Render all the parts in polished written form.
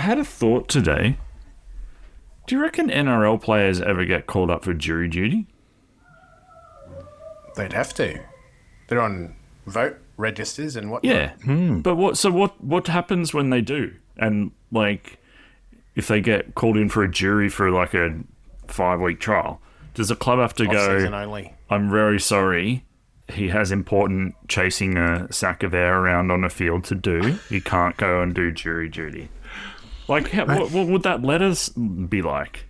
had a thought today. Do you reckon NRL players ever get called up for jury duty? They'd have to. They're on vote registers and whatnot. Yeah. But what happens when they do? And, like, if they get called in for a jury for, like, a 5-week trial, does the club have to Off-season go, only. I'm very sorry, he has important chasing a sack of air around on a field to do. He can't go and do jury duty. Like, what would that letters be like?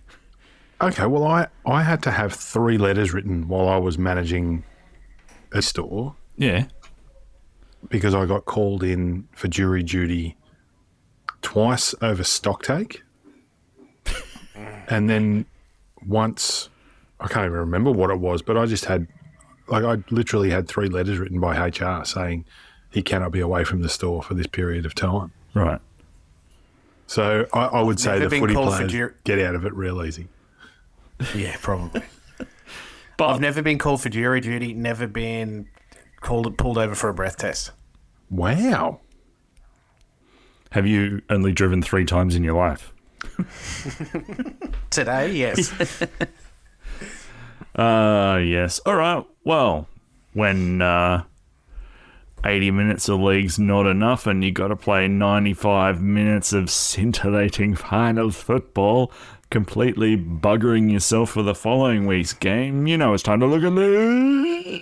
Okay, well, I had to have 3 letters written while I was managing a store. Yeah. Because I got called in for jury duty twice over stocktake. And then once, I can't even remember what it was, but I just had, like, I literally had 3 letters written by HR saying he cannot be away from the store for this period of time. Right. So I would say the footy players get out of it real easy. Yeah, probably. But I've never been called for jury duty, never been pulled over for a breath test. Wow. have you only driven 3 times in your life? Today, yes. Yes. All right. Well, when 80 minutes of league's not enough and you got to play 95 minutes of scintillating finals football, completely buggering yourself for the following week's game, you know it's time to look at the...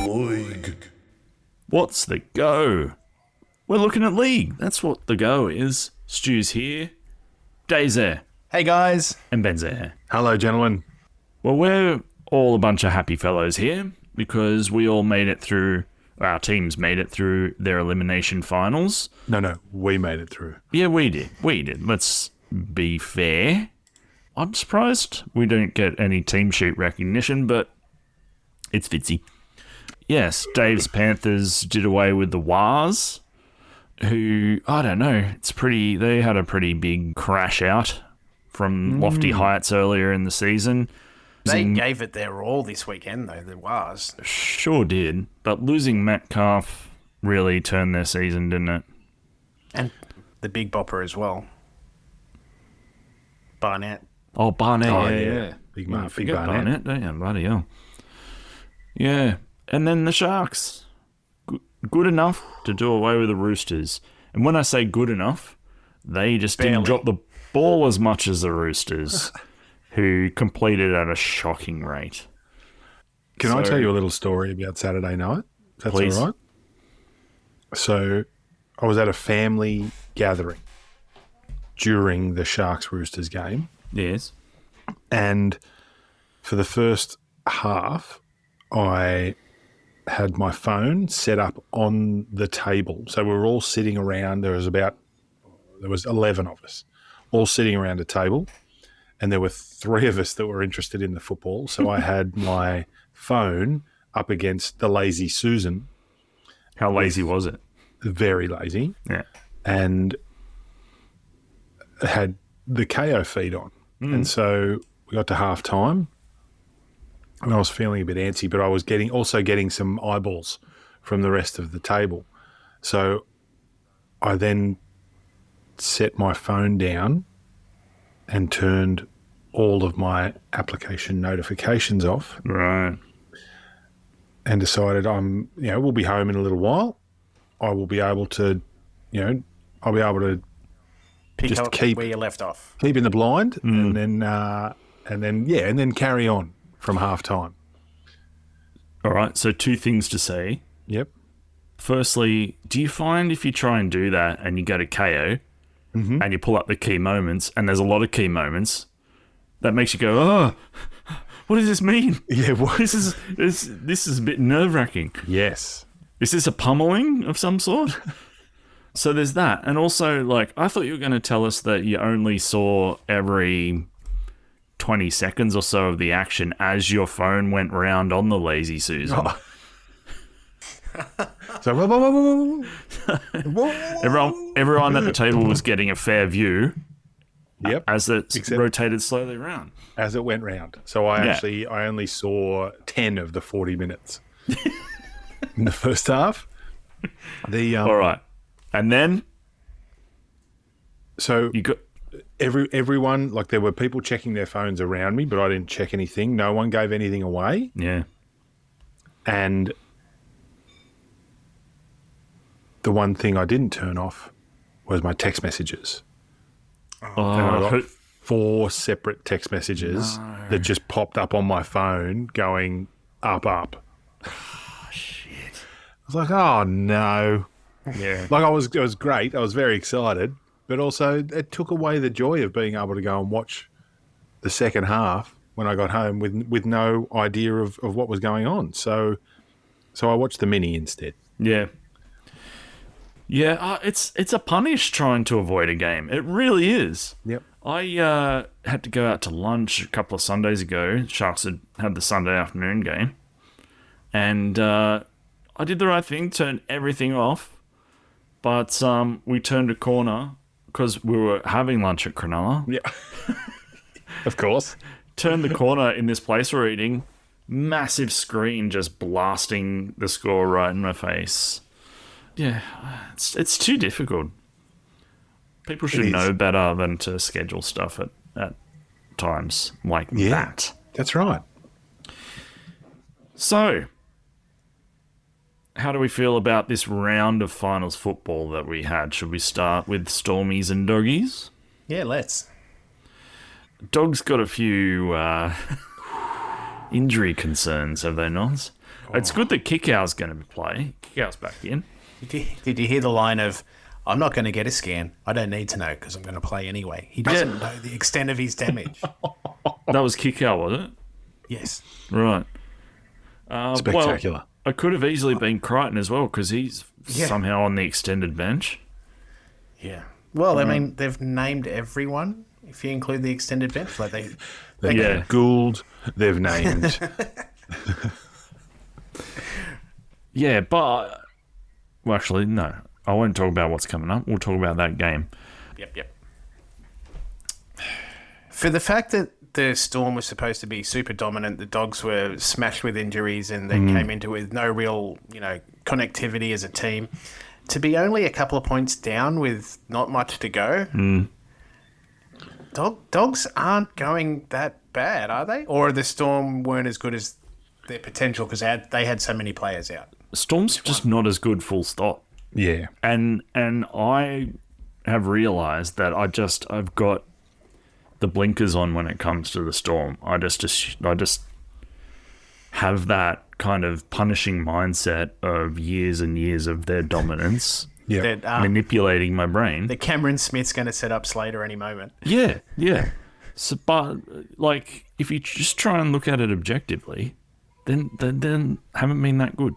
LOYG. What's the go? We're looking at league. That's what the go is. Stu's here. Dave's there. Hey, guys. And Ben's there. Hello, gentlemen. Well, we're all a bunch of happy fellows here because we all made it through, our teams made it through their elimination finals. No, we made it through. Yeah, we did. Let's be fair. I'm surprised we don't get any team sheet recognition, but it's Fitzy. Yes, Dave's Panthers did away with the Wars, who, I don't know, they had a pretty big crash out from lofty heights earlier in the season. They gave it their all this weekend, though, the Wars. Sure did, but losing Metcalf really turned their season, didn't it? And the big bopper as well. Barnett. Oh, Barnett, Oh, yeah. Big You Big forget Barnett. don't you? Bloody hell. Yeah, and then the Sharks. Good enough to do away with the Roosters. And when I say good enough, they just didn't Barely. drop the ball as much as the Roosters, who completed at a shocking rate. Can I tell you a little story about Saturday night? If that's Please. all right. So I was at a family gathering during the Sharks-Roosters game. Yes. And for the first half, I had my phone set up on the table. So we were all sitting around. There was 11 of us, all sitting around a table. And there were 3 of us that were interested in the football. So I had my phone up against the lazy Susan. How lazy was it? Very lazy. Yeah. And had the caht feed on. And so we got to half time and I was feeling a bit antsy, but I was also getting some eyeballs from the rest of the table. So I then set my phone down and turned all of my application notifications off Right. and decided we'll be home in a little while. I will be able to, I'll be able to Pick just up keep where you left off. in the blind and then carry on from half time. All right, so 2 things to say. Yep. Firstly, do you find if you try and do that and you go to KO and you pull up the key moments, and there's a lot of key moments, that makes you go, oh, what does this mean? Yeah. What? This is a bit nerve-wracking. Yes. Is this a pummeling of some sort? So there's that. And also, like, I thought you were going to tell us that you only saw every 20 seconds or so of the action as your phone went round on the lazy Susan. Oh. So, whoa, whoa, whoa, whoa, whoa, whoa. Everyone at the table was getting a fair view Yep. as it rotated slowly around. As it went round. So I only saw 10 of the 40 minutes in the first half. All right. And then so you got... everyone, like there were people checking their phones around me, but I didn't check anything. No one gave anything away. Yeah. And the one thing I didn't turn off was my text messages. And I got 4 separate text messages that just popped up on my phone going up. Oh, shit. I was like, oh no. Yeah. Like it was great. I was very excited, but also it took away the joy of being able to go and watch the second half when I got home with no idea of what was going on. So I watched the mini instead. Yeah. Yeah, it's a punish trying to avoid a game. It really is. Yep. I had to go out to lunch a couple of Sundays ago. Sharks had the Sunday afternoon game. And I did the right thing, turned everything off. But we turned a corner because we were having lunch at Cronulla. Yeah. Of course. Turned the corner in this place we're eating. Massive screen just blasting the score right in my face. Yeah, it's too difficult. People should know better than to schedule stuff at times like that. That's right. So, how do we feel about this round of finals football that we had? Should we start with Stormies and Doggies? Yeah, let's. Dogs got a few injury concerns, have they not? It's good that Kickout's going to play. Kickout's back in. Did you hear the line of, I'm not going to get a scan. I don't need to know because I'm going to play anyway. He doesn't know the extent of his damage. That was Kickout, was it? Yes. Right. Spectacular. Well, it could have easily been Crichton as well because he's somehow on the extended bench. Yeah. Well, I mean, they've named everyone, if you include the extended bench. Like they've Gould, they've named. Yeah, but... Well, actually, no. I won't talk about what's coming up. We'll talk about that game. Yep. For the fact that the Storm was supposed to be super dominant, the Dogs were smashed with injuries, and they came into it with no real, connectivity as a team. To be only a couple of points down with not much to go, Dogs aren't going that bad, are they? Or the Storm weren't as good as their potential because they had so many players out. Storm's just not as good, full stop. Yeah. And I have realised that I've got the blinkers on when it comes to the Storm. I just have that kind of punishing mindset of years and years of their dominance. Yeah. Manipulating my brain. The Cameron Smith's going to set up Slater any moment. Yeah. So, but if you just try and look at it objectively, then haven't been that good.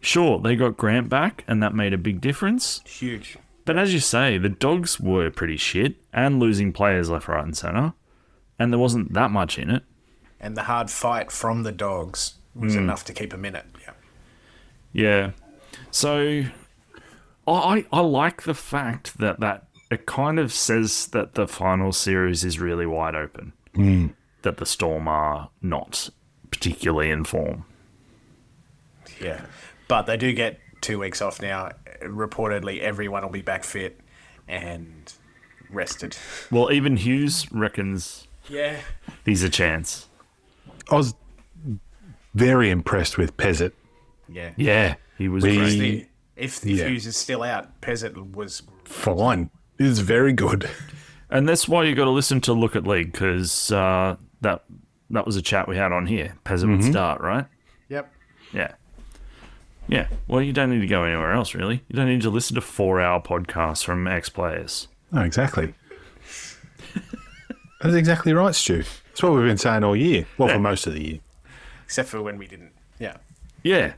Sure, they got Grant back, and that made a big difference. Huge. But as you say, the Dogs were pretty shit and losing players left, right, and centre, and there wasn't that much in it. And the hard fight from the Dogs was enough to keep them in it. Yeah. So I like the fact that it kind of says that the final series is really wide open. That the Storm are not particularly in form. Yeah. But they do get 2 weeks off now. Reportedly, everyone will be back fit and rested. Well, even Hughes reckons he's a chance. I was very impressed with Pezzett. Yeah. Yeah, he was great. If Hughes is still out, Pezzett was fine. He was very good. And that's why you got to listen to Look at League, because that was a chat we had on here. Pezzett would start, right? Yep. Yeah. Well, you don't need to go anywhere else, really. You don't need to listen to 4-hour podcasts from ex-players. No, exactly. That's exactly right, Stu. That's what we've been saying all year. Well, for most of the year. Except for when we didn't. Yeah. Yeah.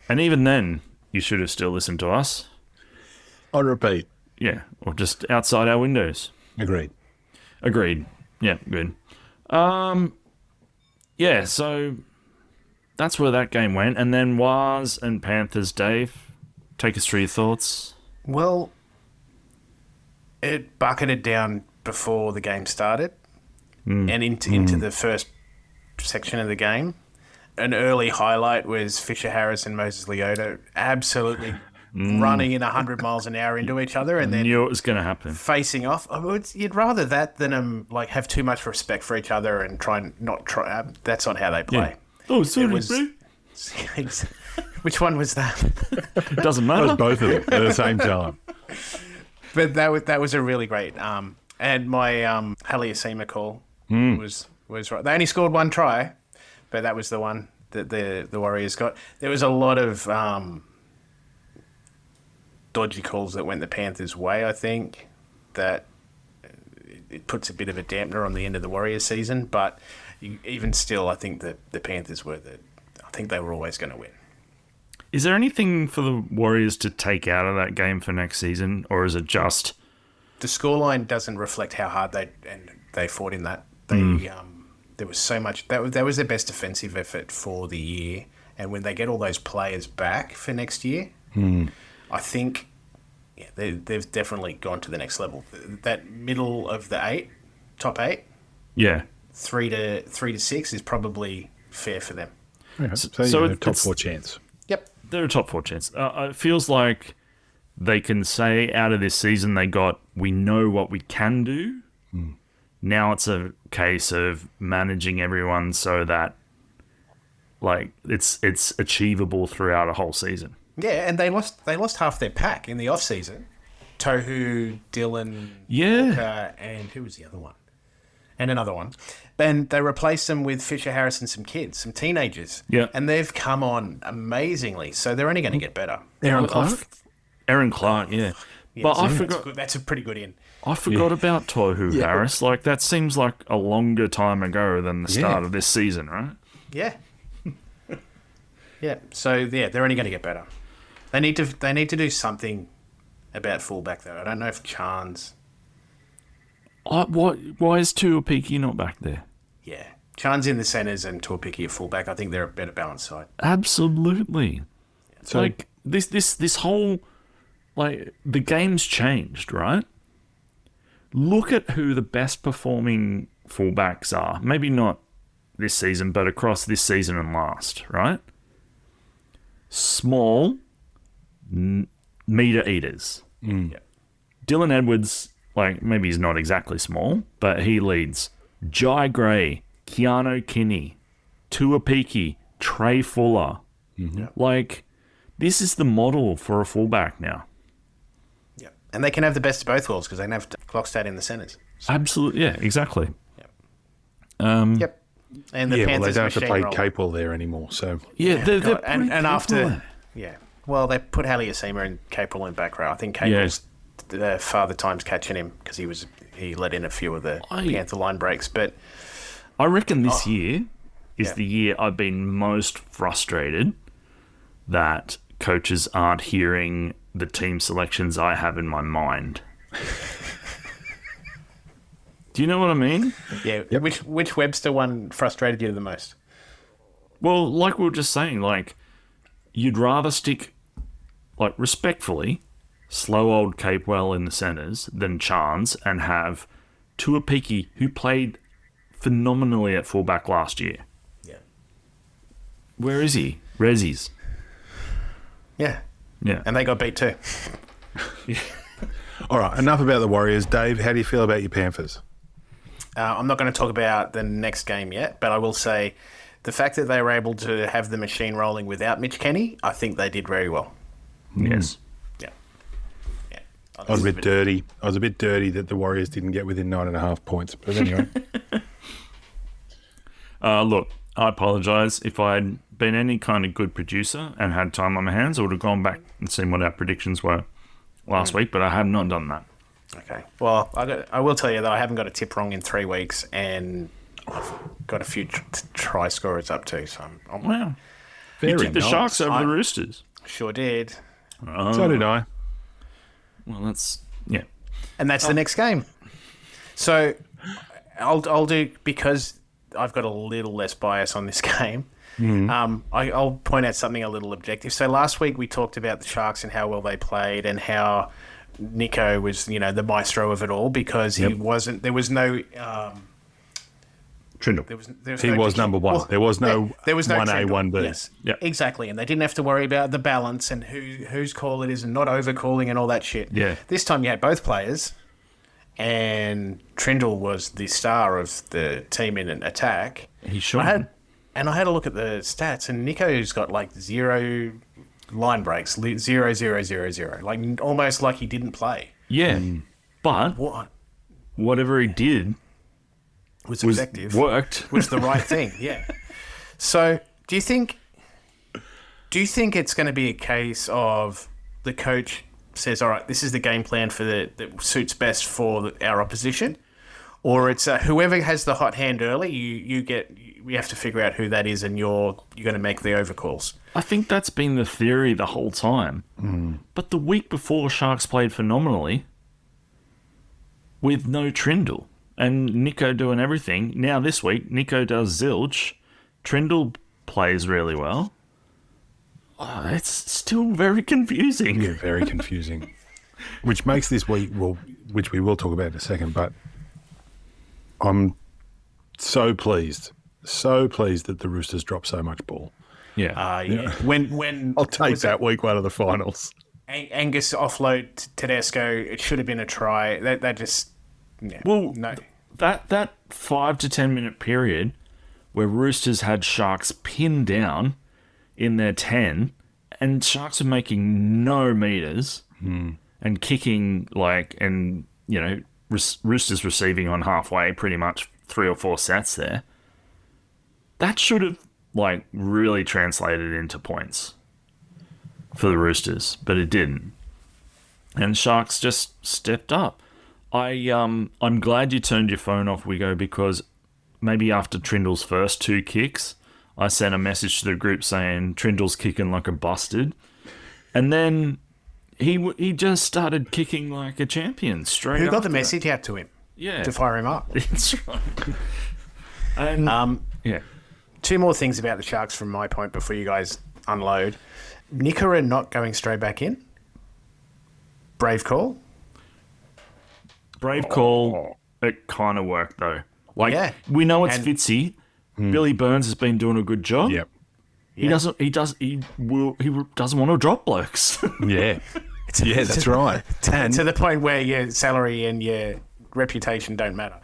And even then, you should have still listened to us. On repeat. Yeah. Or just outside our windows. Agreed. Yeah, good. Yeah, so that's where that game went. And then Waz and Panthers, Dave, take us through your thoughts. Well, it bucketed down before the game started and into the first section of the game. An early highlight was Fisher Harris and Moses Leota absolutely running in 100 miles an hour into each other and then Knew it was going to happen. facing off. You'd rather that than have too much respect for each other and that's not how they play. Yeah. Oh, sorry, It was- bro. Which one was that? It doesn't That was matter. both of them at the same time. But that was a really great. And my Haliasima call was right. They only scored one try, but that was the one that the Warriors got. There was a lot of dodgy calls that went the Panthers' way. I think that it puts a bit of a dampener on the end of the Warriors season. But even still, I think that the Panthers I think they were always going to win. Is there anything for the Warriors to take out of that game for next season, or is it just... The scoreline doesn't reflect how hard they fought in that. There was so much that was their best defensive effort for the year, and when they get all those players back for next year, I think they've definitely gone to the next level. That middle of the top eight, Yeah. 3 to 6 is probably fair for them. Okay, so So you're a top it's- 4 chance. Yep. They're a top 4 chance. It feels like they can say out of this season we know what we can do. Now it's a case of managing everyone so that it's achievable throughout a whole season. Yeah, and they lost half their pack in the off season. Tohu, Dylan, Yeah. Walker, and who was the other one? And another one. And they replaced them with Fisher Harris and some kids, some teenagers. Yeah. And they've come on amazingly, so they're only going to get better. Aaron Clark? Aaron Clark, yeah. But I forgot. That's a pretty good in. I forgot about Tohu Harris. That seems like a longer time ago than the start of this season, right? Yeah. Yeah. So yeah, they're only going to get better. They need to do something about fullback though. I don't know if Chan's. Why is Tuapiki not back there? Yeah, Chan's in the centres and Tuapiki at fullback. I think they're a better balanced side. Absolutely. So This whole the game's changed, right? Look at who the best performing fullbacks are. Maybe not this season, but across this season and last, right? Small meter eaters. Yeah. Dylan Edwards, maybe he's not exactly small, but he leads. Jai Gray, Keanu Kinney, Tuapiki, Trey Fuller. This is the model for a fullback now. Yeah, and they can have the best of both worlds because they can have Clockstad in the centres. Absolutely, yeah, exactly. Yep. And the they Panthers don't have to machine play roll. Capewell there anymore. So Yeah, they're God, and pretty after, capable. well, they put Haliasima and Capewell in back row. I think Capewell's father time's catching him because he let in a few of the Panther line breaks. But I reckon this year is the year I've been most frustrated that coaches aren't hearing the team selections I have in my mind. Do you know what I mean? yeah, which Webster one frustrated you the most? Well, like we were just saying, you'd rather stick, respectfully, slow old Capewell in the centres than Chance and have Tuapiki, who played phenomenally at fullback last year. Yeah. Where is he? Rezzies. Yeah. Yeah. And they got beat too. all right, enough about the Warriors. Dave, how do you feel about your Panthers? I'm not going to talk about the next game yet, but I will say the fact that they were able to have the machine rolling without Mitch Kenny, I think they did very well. Yes. Yeah. Yeah. I was a bit dirty. I was a bit dirty that the Warriors didn't get within 9.5 points. But anyway, Look, I apologise. If I'd been any kind of good producer and had time on my hands, I would have gone back and seen what our predictions were last week, but I have not done that. Okay. Well, I will tell you that I haven't got a tip wrong in 3 weeks, and I've got a few try scorers up too. So I'm Wow. very You tipped the nice. Sharks over the Roosters. sure did. So did I. Well, that's... Yeah. And that's the next game. So I'll do, because I've got a little less bias on this game, I'll point out something a little objective. So last week we talked about the Sharks and how well they played and how Nico was, the maestro of it all because he wasn't. There was no. Trindle. He was number one. Well, there was no 1A, Trindle. 1B. Yes, Yep. exactly. And they didn't have to worry about the balance and whose call it is and not overcalling and all that shit. Yeah. This time you had both players, and Trindle was the star of the team in an attack. He should. I had a look at the stats, and Nico's got like 0 line breaks, 0, 0, 0, 0, like almost like he didn't play. Yeah, but What whatever he did was effective? worked. Was the right thing, yeah. So, do you think it's going to be a case of the coach says, "All right, this is the game plan for that suits best for our opposition," or it's whoever has the hot hand early, we have to figure out who that is, and you're going to make the overcalls. I think that's been the theory the whole time. But the week before, Sharks played phenomenally with no Trindle and Nico doing everything. Now this week, Nico does zilch. Trindle plays really well. It's still very confusing. Yeah, very confusing. Which makes this week, which we will talk about in a second, but I'm so pleased that the Roosters dropped so much ball. Yeah. Yeah. When I'll take that week one of the finals. Angus offload Tedesco, it should have been a try. That just Well, no. that 5 to 10 minute period where Roosters had Sharks pinned down in their 10 and Sharks were making no meters and kicking Roosters receiving on halfway pretty much 3 or 4 sets there. That should have really translated into points for the Roosters, but it didn't. And Sharks just stepped up. I'm glad you turned your phone off, Wigo, because maybe after Trindle's first 2 kicks, I sent a message to the group saying Trindle's kicking like a bastard, and then he just started kicking like a champion straight. Who got after the message out to him? Yeah, To fire him up. that's right. And yeah, 2 more things about the Sharks from my point before you guys unload. Nikora not going straight back in. Brave call. brave call. It kind of worked though. Yeah. We know it's And- Fitzy. Billy Burns has been doing a good job. Yep. He doesn't want to drop blokes. Yeah. Yeah, that's right. And To the point where your salary and your reputation don't matter.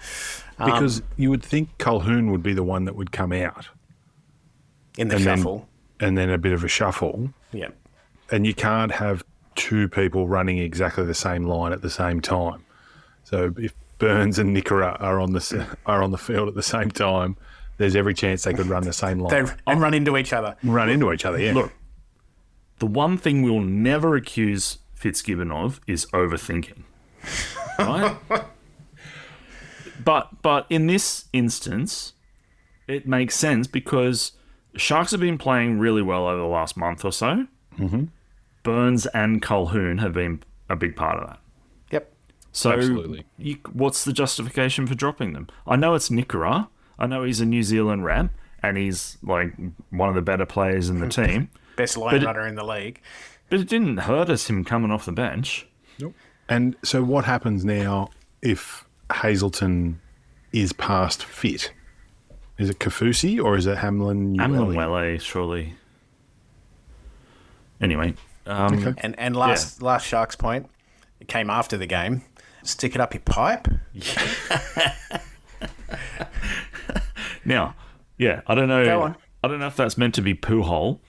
because you would think Colquhoun would be the one that would come out. In the And then- shuffle. And then a bit of a shuffle. Yeah. And you can't have 2 people running exactly the same line at the same time. So if Burns and Nikora are on the field at the same time, there's every chance they could run the same line. And run into each other. Run into each other, yeah. Look, the one thing we'll never accuse Fitzgibbon of is overthinking, right? But in this instance, it makes sense because Sharks have been playing really well over the last month or so. Mm-hmm. Burns and Colquhoun have been a big part of that. Yep. So Absolutely. what's the justification for dropping them? I know it's Nikora. I know he's a New Zealand rep and he's like one of the better players in the team. Best line runner in the league. But it didn't hurt us him coming off the bench. Nope. And so what happens now if Hazelton is past fit? Is it Kafusi or is it Hamlin? Hamlin Welle, surely. Anyway. Okay. And last Sharks point, it came after the game. Stick it up your pipe. Now, I don't know. Go on. I don't know if that's meant to be poo hole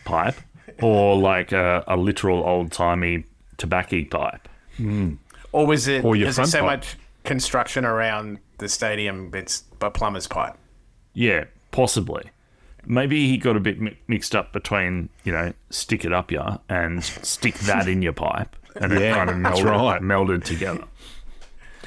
pipe or like a literal old timey tobacco pipe. Or was it Or your because there's front so pipe. much construction around the stadium, it's a plumber's pipe. Yeah, possibly. Maybe he got a bit mixed up between, stick it up ya and stick that in your pipe. And it Yeah, kind of that's right. melded together.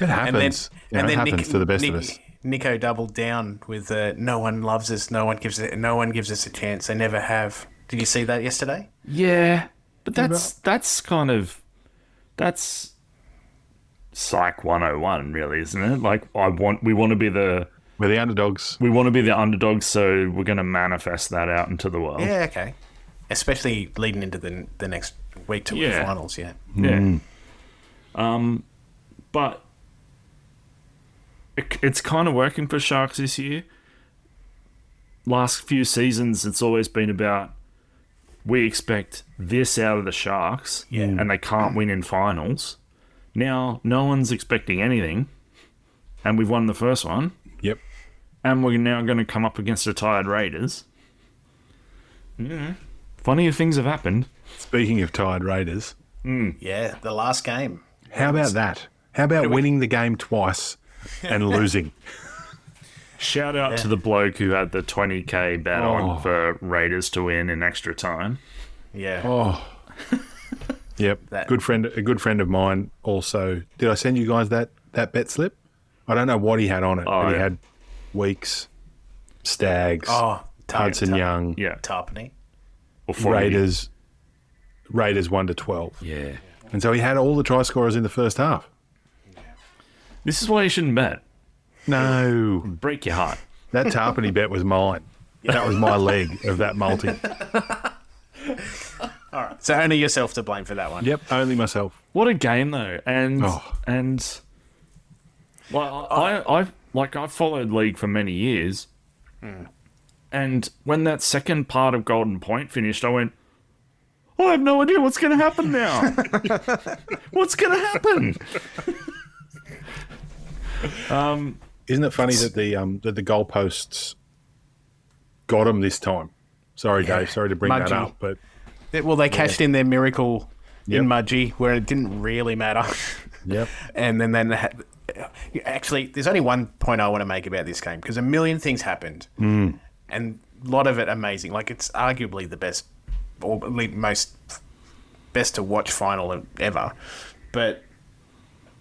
It happens. And then it happens to the best of us. Nico doubled down with no one loves us, no one gives us a chance. They never have. Did you see that yesterday? Yeah, but that's Psych 101, really, isn't it? Like we want to be the We're the underdogs. We want to be the underdogs, so we're going to manifest that out into the world. Yeah, okay. Especially leading into the next week to the finals, yeah. Yeah. But it's kind of working for Sharks this year. Last few seasons, it's always been about we expect this out of the Sharks, and they can't win in finals. Now, no one's expecting anything, and we've won the first one. Yep. And we're now going to come up against the tired Raiders. Yeah. Funnier things have happened. Speaking of tired Raiders. Yeah, the last game. How about that? How about winning the game twice and losing? Shout out to the bloke who had the 20k bet on for Raiders to win in extra time. Yeah. Oh. Yep. A good friend of mine also. Did I send you guys that bet slip? I don't know what he had on it, but he had Weeks, Stags, Hudson Young, Tarpany. Or 40. Raiders 1-12. Yeah. And so he had all the try scorers in the first half. This is why you shouldn't bet. No. Break your heart. That Tarpany bet was mine. That was my leg of that multi. All right. So only yourself to blame for that one. Yep, only myself. What a game though. And I've followed League for many years. And when that second part of Golden Point finished, I went, I have no idea what's going to happen now. What's going to happen? Isn't it funny that the goalposts got them this time? Sorry, Dave. Sorry to bring that up, but well, they cashed in their miracle in Mudgee where it didn't really matter. Yep. And then actually, there's only one point I want to make about this game because a million things happened, and a lot of it amazing. Like it's arguably the best or most best to watch final ever. But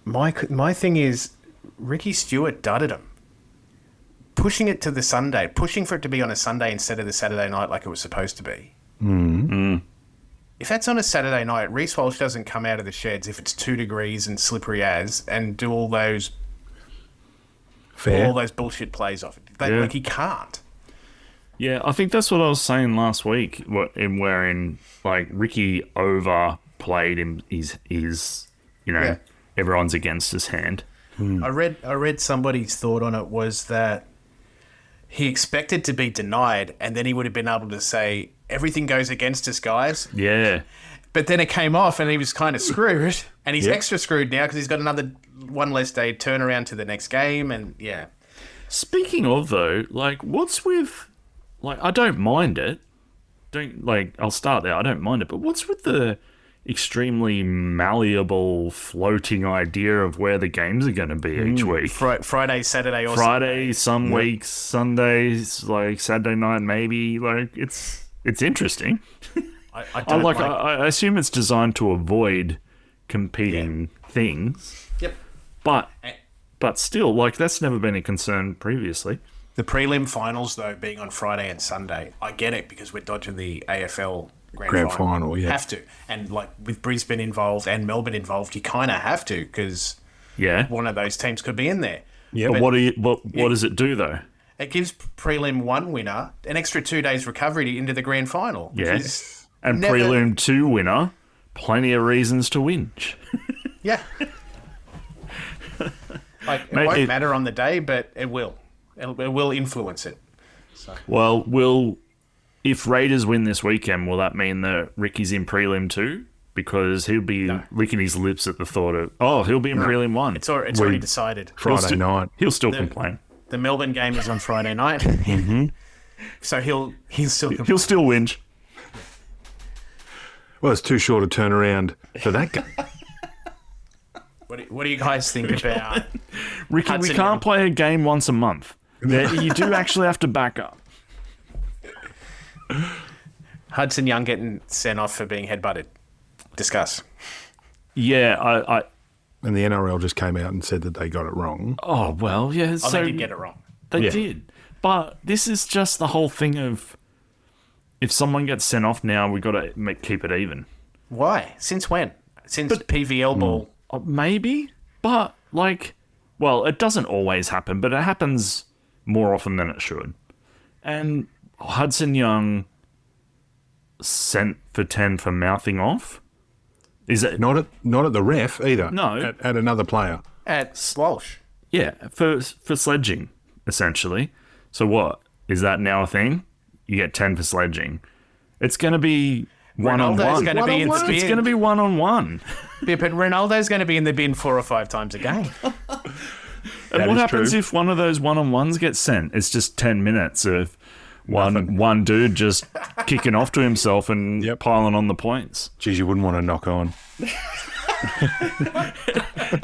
my thing is Ricky Stewart dudded him. Pushing it to the Sunday, pushing for it to be on a Sunday instead of the Saturday night like it was supposed to be. If that's on a Saturday night, Reece Walsh doesn't come out of the sheds if it's 2 degrees and slippery as and do all those bullshit plays off it. Like he can't. Yeah, I think that's what I was saying last week. Wherein like Ricky overplayed his everyone's against his hand. I read somebody's thought on it was that he expected to be denied, and then he would have been able to say everything goes against us, guys. Yeah. But then it came off, and he was kind of screwed, and he's extra screwed now because he's got another one less day turnaround to the next game, and yeah. Speaking of though, like, what's with I don't mind it. I'll start there. I don't mind it, but what's with the extremely malleable floating idea of where the games are going to be each week? Friday, Saturday, or Friday, some weeks, Sundays, like Saturday night, maybe. Like it's interesting. I assume it's designed to avoid competing things. Yep. But still, like that's never been a concern previously. The prelim finals, though, being on Friday and Sunday, I get it because we're dodging the AFL Grand final, yeah. Have to. And like with Brisbane involved and Melbourne involved, you kind of have to because one of those teams could be in there. Yeah. But what does it do though? It gives prelim 1 winner an extra 2 days recovery into the grand final. Yes. And prelim 2 winner, plenty of reasons to whinge. Yeah. It won't matter on the day, but it will. It will influence it. So. Well, if Raiders win this weekend, will that mean that Ricky's in prelim 2? Because he'll be licking his lips at the thought of, he'll be in prelim 1. It's already decided. Friday night. He'll still complain. The Melbourne game is on Friday night. So he'll still complain. He'll still whinge. Well, it's too short a turnaround for that game. What do you guys think about Ricky? Hudson, we can't play a game once a month. You do actually have to back up. Hudson Young getting sent off for being headbutted. Discuss. Yeah, and the NRL just came out and said that they got it wrong. Oh, well, yeah. They did get it wrong. They did. But this is just the whole thing of if someone gets sent off now, we've got to keep it even. Why? Since when? Since PVL ball? Maybe. But, it doesn't always happen, but it happens more often than it should. And Hudson Young sent for 10 for mouthing off. Is it Not at the ref either. No. At another player. At Walsh. Yeah, for sledging, essentially. So what? Is that now a thing? You get 10 for sledging. It's going to be one-on-one. Ronaldo's going to be in the bin. It's going to be one-on-one. Yeah, but Ronaldo's going to be in the bin 4 or 5 times a game. And what happens true. if one of those one-on-ones gets sent? It's just 10 minutes of one dude just kicking off to himself and piling on the points. Geez, you wouldn't want to knock on.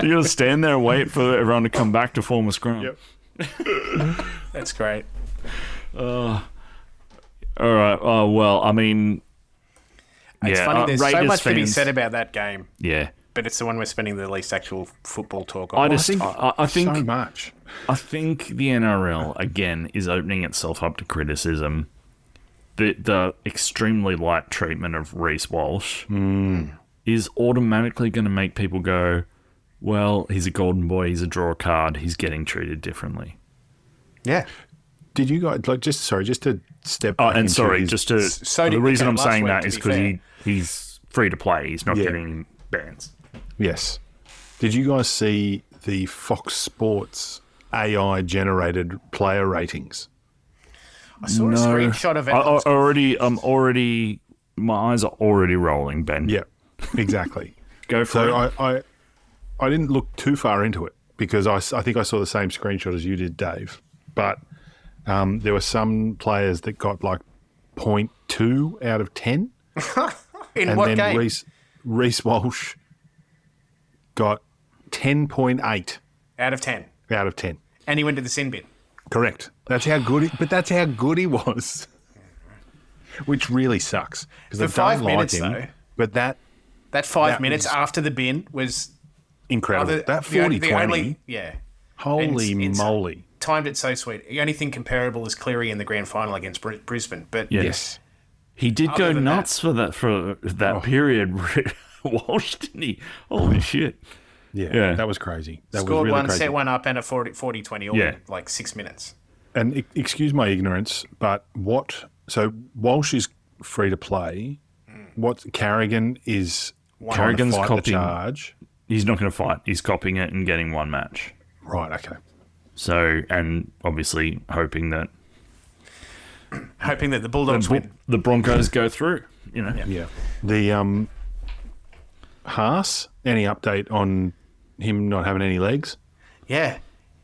You got to stand there and wait for everyone to come back to form a scrum. Yep. That's great. All right. Oh, well, I mean... It's funny, there's so Raiders much to be fans- said about that game, Yeah. but it's the one we're spending the least actual football talk I on. think So much. I think the NRL again is opening itself up to criticism. The extremely light treatment of Reece Walsh is automatically going to make people go, "Well, he's a golden boy. He's a draw card. He's getting treated differently." Yeah. Did you guys just to step back And into sorry, his- just to So the did reason Becasue I'm saying last that week, is to be because he's free to play. He's not Yeah. getting bans. Yes. Did you guys see the Fox Sports AI generated player ratings? I saw a screenshot of it. My eyes are already rolling, Ben. Yeah, exactly. Go for it. So I didn't look too far into it because I think I saw the same screenshot as you did, Dave. But there were some players that got like 0.2 out of 10. In And what then game? Reece Walsh got 10.8 Out of 10. out of 10. And he went to the sin bin. Correct. That's how good he was. Which really sucks. Because I For 5 don't like minutes, him. though. But that That 5 That minutes was after the bin was... incredible. That 40-20, Yeah. holy It's moly. timed it so sweet. The only thing comparable is Cleary in the grand final against Brisbane. But Yes. He did go than nuts for that period. Walsh, didn't he? Holy shit. Yeah, that was crazy. That was scored really one, crazy. set one up, and a 40-20 all Yeah. in like 6 minutes. And excuse my ignorance, but so Walsh is free to play. What Carrigan is Carrigan's trying to fight the copying. charge. He's not going to fight. He's copying it and getting one match. Right, okay. So, and obviously hoping that Hoping that the Bulldogs win. the Broncos go through, you know. Yeah. The Haas, any update on him not having any legs? Yeah.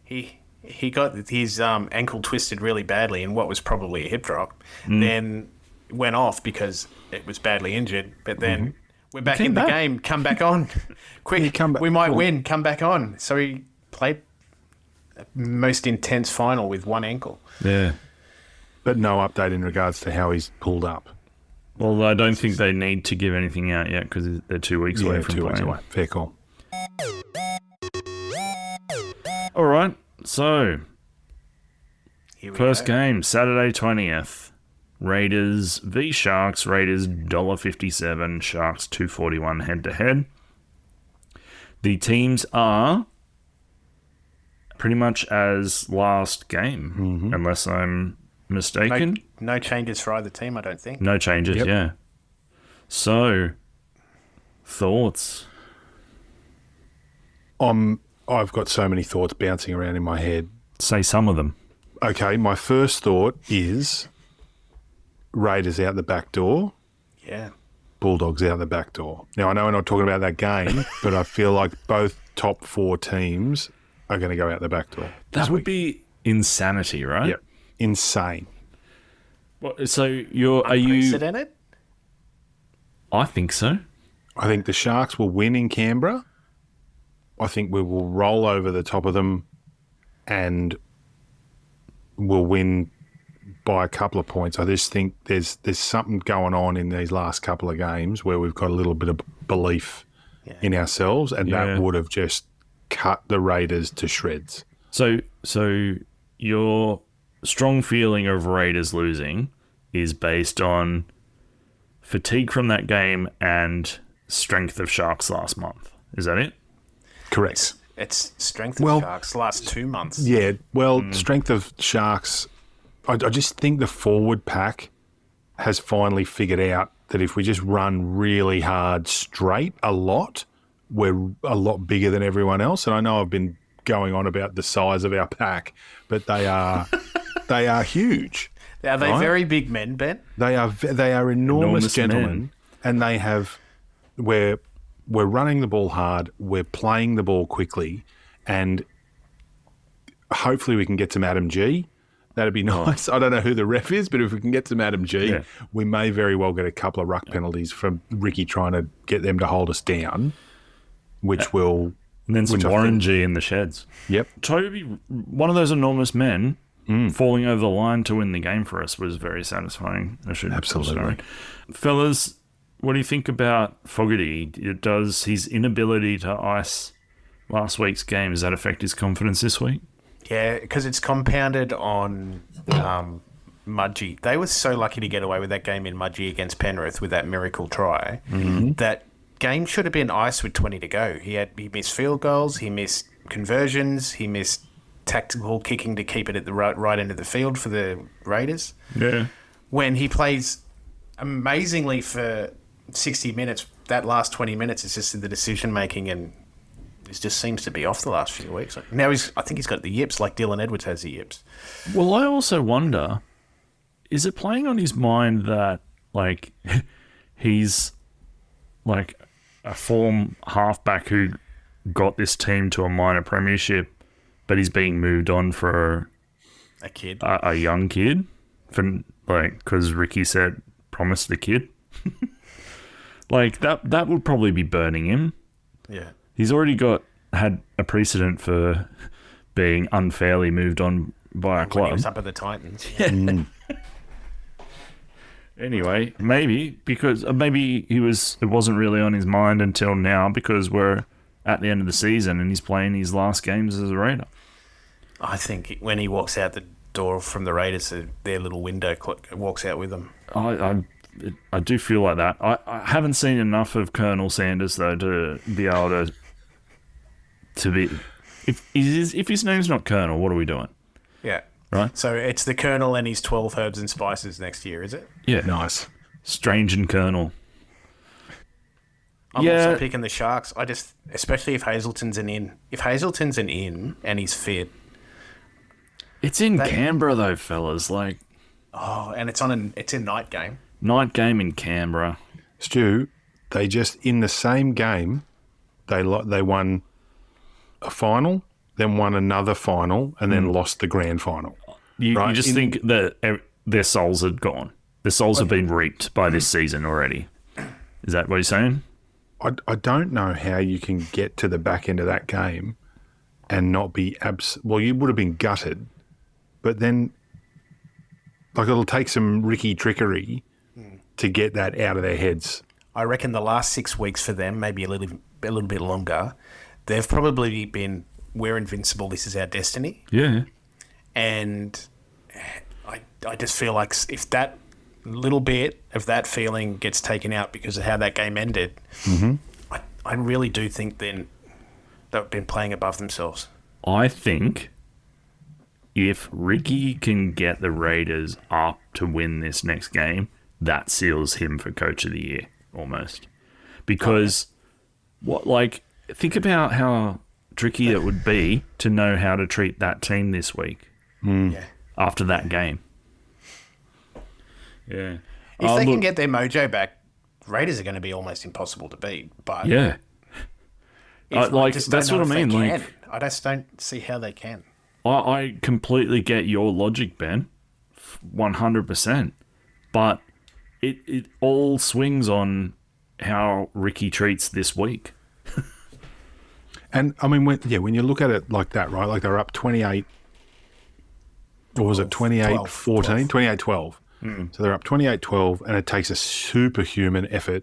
He got his ankle twisted really badly in what was probably a hip drop. Then went off because it was badly injured. But then we're back in the game. Come back on. Quick, come back. we might win. Come back on. So he played a most intense final with one ankle. Yeah. But no update in regards to how he's pulled up. Well, I don't think they need to give anything out yet because they're 2 weeks away from 2 weeks playing. away. Fair call. All right. So, Here we first go. game, Saturday 20th. Raiders v Sharks. Raiders $1.57, Sharks $2.41 head to head. The teams are pretty much as last game, unless I'm mistaken. No changes for either team, I don't think. No changes, Yep. yeah. So, thoughts? I've got so many thoughts bouncing around in my head. Say some of them. Okay, my first thought is Raiders out the back door, Yeah. Bulldogs out the back door. Now, I know we're not talking about that game, but I feel like both top 4 teams are going to go out the back door. That would be insanity, right? Yep. Insane. Well, so are you? Unprecedented? I think so. I think the Sharks will win in Canberra. I think we will roll over the top of them and we'll win by a couple of points. I just think there's something going on in these last couple of games where we've got a little bit of belief in ourselves, and Yeah. that would have just cut the Raiders to shreds. So your strong feeling of Raiders losing is based on fatigue from that game and strength of Sharks last month. Is that it? Correct. It's strength of Sharks the last 2 months. Yeah, well, strength of Sharks, I just think the forward pack has finally figured out that if we just run really hard straight a lot, we're a lot bigger than everyone else. And I know I've been going on about the size of our pack, but they are huge. Are they very big men, Ben? They are enormous gentlemen, men. and they have we're running the ball hard, we're playing the ball quickly, and hopefully we can get some Adam G. That'd be nice. I don't know who the ref is, but if we can get some Adam G, we may very well get a couple of ruck penalties from Ricky trying to get them to hold us down, which will... And then some Warren G in the sheds. Yep. Toby, one of those enormous men falling over the line to win the game for us was very satisfying. Absolutely. Fellas, what do you think about Fogarty? Does his inability to ice last week's game, does that affect his confidence this week? Yeah, because it's compounded on Mudgee. They were so lucky to get away with that game in Mudgee against Penrith with that miracle try. That game should have been ice with 20 to go. He missed field goals, he missed conversions, he missed tactical kicking to keep it at the right end of the field for the Raiders. Yeah. When he plays amazingly for 60 minutes, that last 20 minutes is just the decision making, and it just seems to be off the last few weeks. Now I think he's got the yips, like Dylan Edwards has the yips. Well, I also wonder, is it playing on his mind that like he's like a form halfback who got this team to a minor premiership, but he's being moved on for a kid, a young kid, because Ricky said promise the kid. Like that would probably be burning him. Yeah, he's already had a precedent for being unfairly moved on by a club. When he was up at the Titans. Yeah. Anyway, maybe it wasn't really on his mind until now, because we're at the end of the season and he's playing his last games as a Raider. I think when he walks out the door from the Raiders, their little window walks out with them. I do feel like that. I haven't seen enough of Colonel Sanders though to be able to be. If his name's not Colonel, what are we doing? Yeah. Right. So it's the Colonel and his 12 herbs and spices next year, is it? Yeah. Nice. Strange and Colonel. I'm also picking the Sharks. Especially if Hazelton's an in. If Hazelton's an in and he's fit. It's in Canberra though, fellas. Like. Oh, and it's a night game. Night game in Canberra. Stu, they just, in the same game, they won a final, then won another final, and then lost the grand final. You just think that their souls had gone. Their souls have been reaped by this season already. Is that what you're saying? I don't know how you can get to the back end of that game and not be well, you would have been gutted, but then like it'll take some Ricky trickery to get that out of their heads. I reckon the last 6 weeks for them, maybe a little bit longer, they've probably been, we're invincible, this is our destiny. Yeah. And I just feel like if that little bit of that feeling gets taken out because of how that game ended, I really do think then they've been playing above themselves. I think if Ricky can get the Raiders up to win this next game, that seals him for Coach of the Year, almost. Because, think about how tricky it would be to know how to treat that team this week after that game. Yeah. If they can get their mojo back, Raiders are going to be almost impossible to beat. But yeah. That's what I mean. I just don't see how they can. I completely get your logic, Ben, 100%. But it all swings on how Ricky treats this week. And I mean, when you look at it like that, right? Like they're up 28. Or was it 28-14? 28-12. So they're up 28-12, and it takes a superhuman effort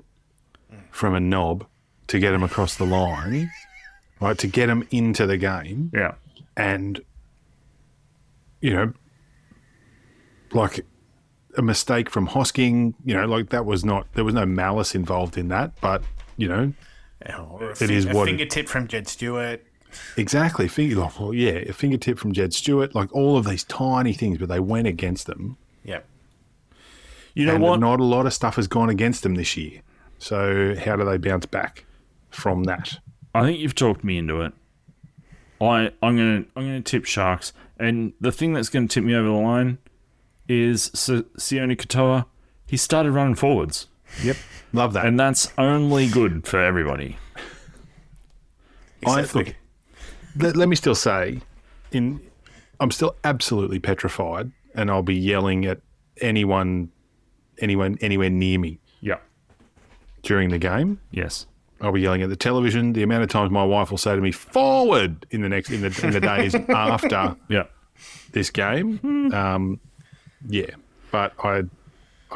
from a knob to get them across the line, right? To get them into the game. Yeah. And, like a mistake from Hosking, like there was no malice involved in that, but, Or it is what fingertip from Jed Stewart. Exactly. A fingertip from Jed Stewart, like all of these tiny things, but they went against them. Yep. You know And what? not a lot of stuff has gone against them this year. So how do they bounce back from that? I think you've talked me into it. I'm gonna tip Sharks, and the thing that's gonna tip me over the line is Sione Katoa. He started running forwards, Yep. Love that. and that's only good for everybody. Exactly. Let me still say, I'm still absolutely petrified, and I'll be yelling at anyone anywhere near me Yeah. during the game. Yes. I'll be yelling at the television. The amount of times my wife will say to me, "Forward!" in the days after Yeah. this game. Yeah, but I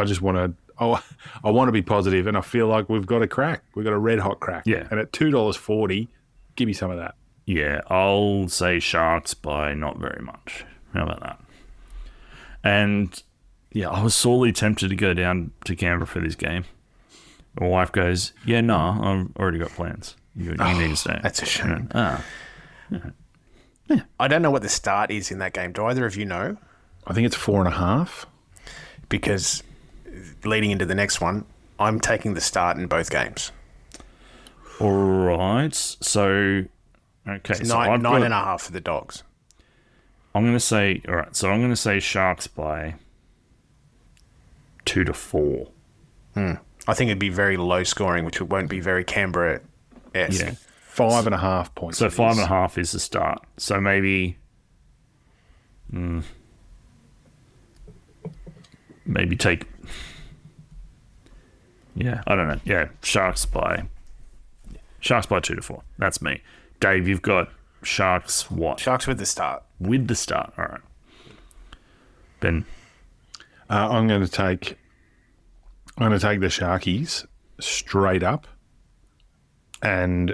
just want to. I want to be positive, and I feel like we've got a crack. We've got a red hot crack. Yeah. And at $2.40, give me some of that. Yeah. I'll say Sharks by not very much. How about that? And yeah, I was sorely tempted to go down to Canberra for this game. My wife goes, "Yeah, no, I've already got plans. You need to stay." That's a shame. Ah. I don't know what the start is in that game. Do either of you know? I think it's 4.5. Because leading into the next one, I'm taking the start in both games. All right. So, okay. So Nine I've and got- a half for the Dogs. I'm going to say, all right. So I'm going to say Sharks by 2-4. I think it'd be very low scoring, which won't be very Canberra-esque. Yeah. 5.5 points. So it is. 5.5 is the start. So maybe take. Yeah, I don't know. Yeah, Sharks by 2-4. That's me. Dave, you've got Sharks what? Sharks with the start. With the start. All right. Ben. I'm going to take the Sharkies straight up, and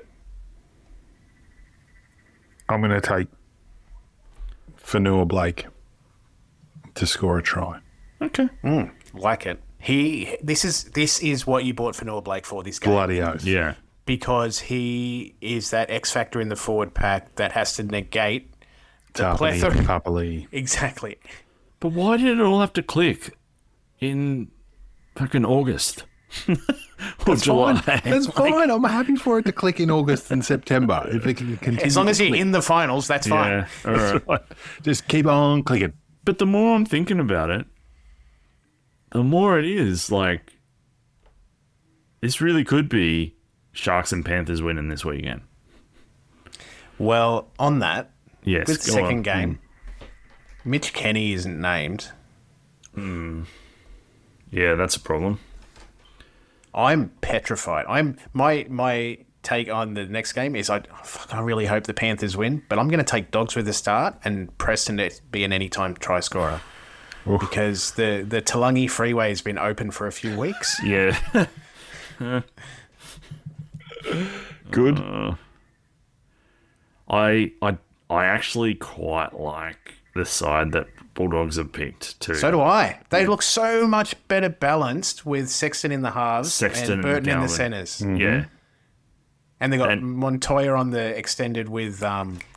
I'm going to take Fanua Blake to score a try. Okay. Like it. This is what you bought for Noah Blake for this game. Bloody oath. Yeah. Because he is that X factor in the forward pack that has to negate the Tapani, plethora. Papali. Exactly. But why did it all have to click in fucking August? Or July? That's fine. I'm happy for it to click in August and September. If it can continue. As long as to you're click. in the finals, that's fine. Yeah. All right. Right. Just keep on clicking. But the more I'm thinking about it, the more it is like this really could be Sharks and Panthers winning this weekend. Well, on that, Yes. with the go second on. game, Mitch Kenny isn't named. Yeah, that's a problem. I'm petrified. My take on the next game is I really hope the Panthers win, but I'm going to take Dogs with the start and Preston to be an anytime try scorer. Oof. Because the Talangi freeway has been open for a few weeks. Yeah. Good. I actually quite like the side that Bulldogs have picked too. So do I. They look so much better balanced with Sexton in the halves Sexton and Burton in Galvin. the centres. Yeah. And they got And- Montoya on the extended with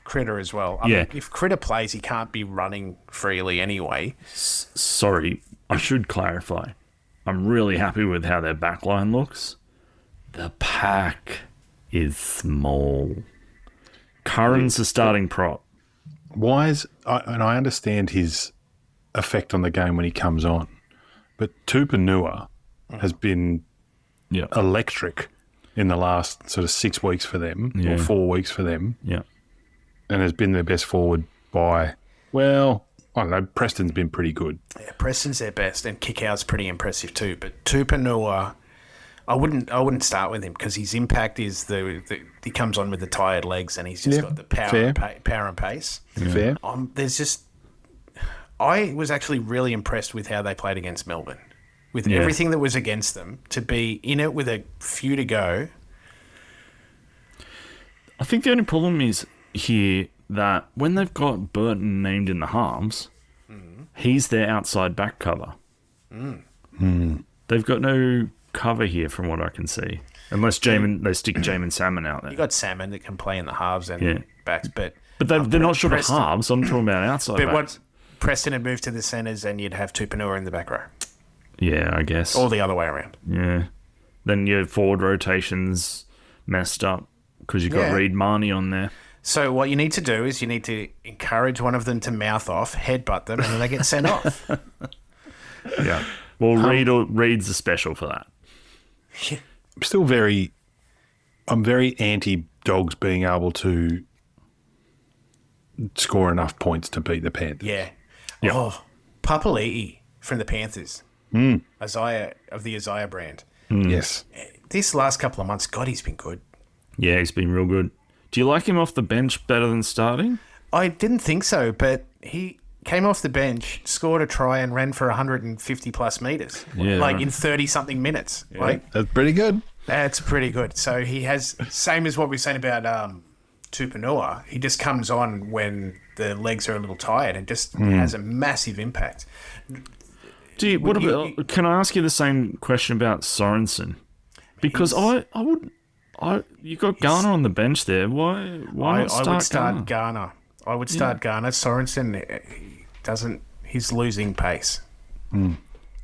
Critter as well. I Yeah. mean, if Critter plays, he can't be running freely anyway. Sorry, I should clarify. I'm really happy with how their backline looks. The pack is small. Curran's the starting prop. And I understand his effect on the game when he comes on, but Tupanua has been Yeah. electric in the last sort of 6 weeks for them, Yeah. or 4 weeks for them, Yeah. and has been their best forward by, well, I don't know, Preston's been pretty good. Yeah, Preston's their best, and Kickout's pretty impressive too. But Tupanua, I wouldn't start with him because his impact is he comes on with the tired legs, and he's just Yeah, got the power fair. power and pace. Fair? I was actually really impressed with how they played against Melbourne. With Yeah. everything that was against them, to be in it with a few to go. I think the only problem is here that when they've got Burton named in the halves, he's their outside back cover. They've got no cover here from what I can see. Unless they stick Jamin Salmon out You there. got Salmon that can play in the halves, and Yeah. backs, but they're not short of Preston- halves. I'm talking about outside But backs. what Preston had moved to the centres, and you'd have Tupanua in the back row, Yeah, I guess. or the other way around. Yeah. Then your forward rotations messed up because you got Yeah. Reed Marnie on there. So what you need to do is you need to encourage one of them to mouth off, headbutt them, and then they get sent off. Yeah. Well, Reed's a special for that. I'm very anti Dogs being able to score enough points to beat the Panthers. Yeah. Yep. Oh, Papali'i from the Panthers. Isaiah of the Isaiah brand. Yes. This last couple of months, God, he's been good. Yeah, he's been real good. Do you like him off the bench better than starting? I didn't think so, but he came off the bench, scored a try, and ran for 150 plus meters, Yeah. in 30 something minutes. That's pretty good. That's pretty good. So he has, same as what we've saying about Tupanua, he just comes on when the legs are a little tired and just has a massive impact. Can I ask you the same question about Sorensen? Because you got Garner on the bench there. Why not start I would start Garner? Garner. I would start Garner. Sorensen, he's losing pace.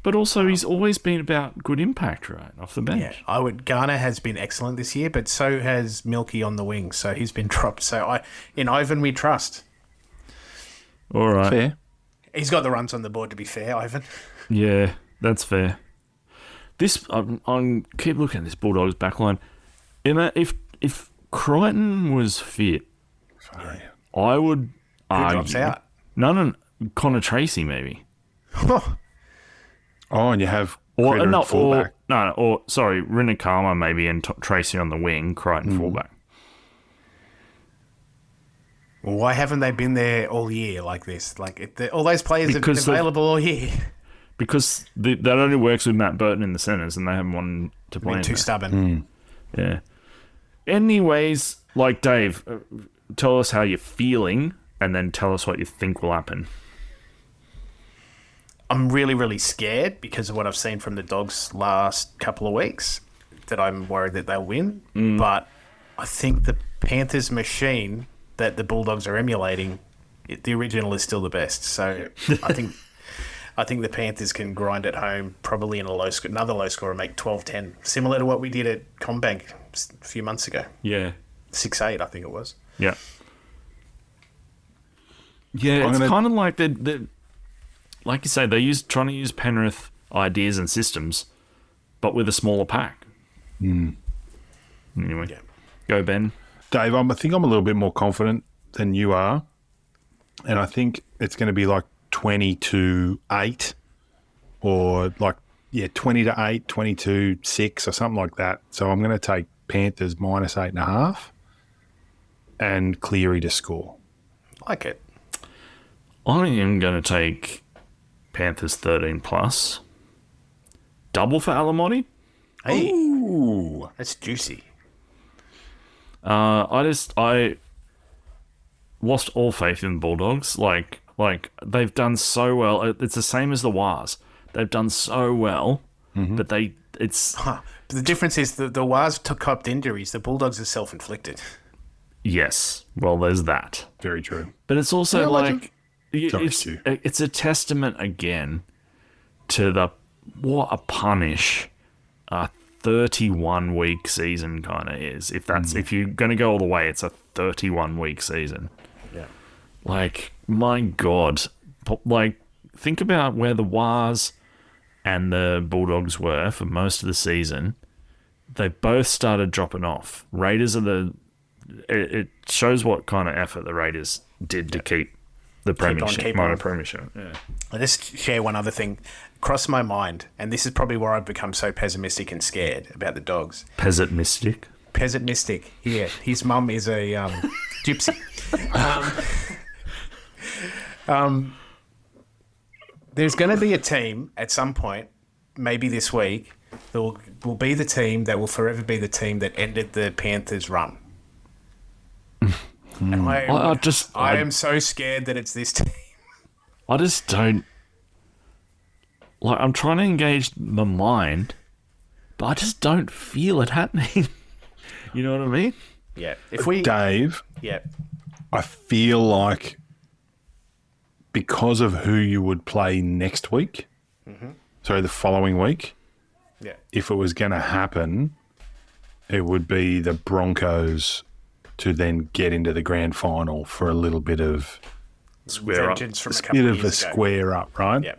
But also, he's always been about good impact, right, off the bench. Yeah, Garner has been excellent this year, but so has Milky on the wing. So he's been dropped. So in Ivan we trust. All right. Fair. He's got the runs on the board, to be fair, Ivan. Yeah, that's fair. I'm keep looking at this Bulldogs backline. Emma, if Crichton was fit, I would argue. Who drops out? No, Connor Tracy maybe. Oh, and you have Or Critter at fullback. Rinakama maybe and Tracy on the wing, Crichton fullback. Well, why haven't they been there all year like this? All those players have been Because available all year. Because that only works with Matt Burton in the centres, and they haven't wanted to play. Been too stubborn. Yeah. Anyways, Dave, tell us how you're feeling, and then tell us what you think will happen. I'm really, really scared because of what I've seen from the Dogs last couple of weeks, that I'm worried that they'll win. But I think the Panthers machine that the Bulldogs are emulating, the original is still the best. So I think the Panthers can grind it home, probably in another low score and make 12-10, similar to what we did at Combank a few months ago. Yeah. 6-8, I think it was. Yeah. Yeah, it's kind of like they're like you say, trying to use Penrith ideas and systems, but with a smaller pack. Anyway, go Ben. Dave, I think I'm a little bit more confident than you are, and I think it's going to be 20-8, or 20-8, 22-6, or something like that. So I'm going to take Panthers -8.5 and Cleary to score. Like it. I am going to take Panthers 13+. Double for Alamotti. Hey, Ooh. that's juicy. I lost all faith in the Bulldogs. Like they've done so well. It's the same as the Wars. They've done so well, but it's But the difference is the Wars copped injuries. The Bulldogs are self-inflicted. yes. Well, there's that. Very true. But it's also Sorry, Stu. it's a testament again to what a punish a 31-week season kind of is. If you're going to go all the way, it's a 31-week season. Yeah. My God. Think about where the Wars and the Bulldogs were for most of the season. They both started dropping off. Raiders are it shows what kind of effort the Raiders did to keep the premiership. keep on. Premiership. Yeah. I'll just share one other thing. Crossed my mind, and this is probably where I've become so pessimistic and scared about the Dogs. Peasant Mystic. Peasant Mystic, yeah. His mum is a gypsy. There's going to be a team at some point, maybe this week, that will be the team that will forever be the team that ended the Panthers' run. And I am so scared that it's this team. I just don't. I'm trying to engage the mind, but I just don't feel it happening. You know what I mean? Yeah. Dave, Yeah. I feel like because of who you would play next week, sorry, the following week, Yeah. if it was going to happen, it would be the Broncos to then get into the grand final for a little bit of Square up. Vengeance from a a couple bit of of a years ago. square up, right? Yeah.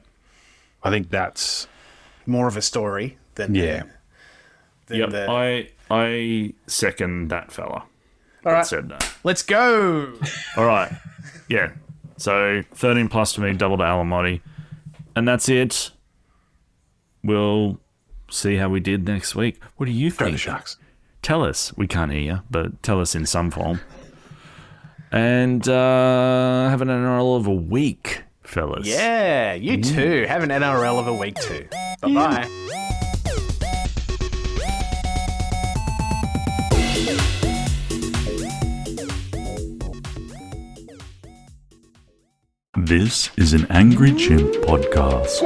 I think that's More of a story than yeah. Yep, the... I second that fella. All right, Said that. let's go. All right. Yeah. So 13 plus to me, double to Alamotti. And that's it. We'll see how we did next week. What do you Go the think? Sharks. Tell us. We can't hear you, but tell us in some form. And have an NRL of a week, fellas. Yeah, you too. Have an NRL of a week too. Bye-bye. This is an Angry Chimp podcast.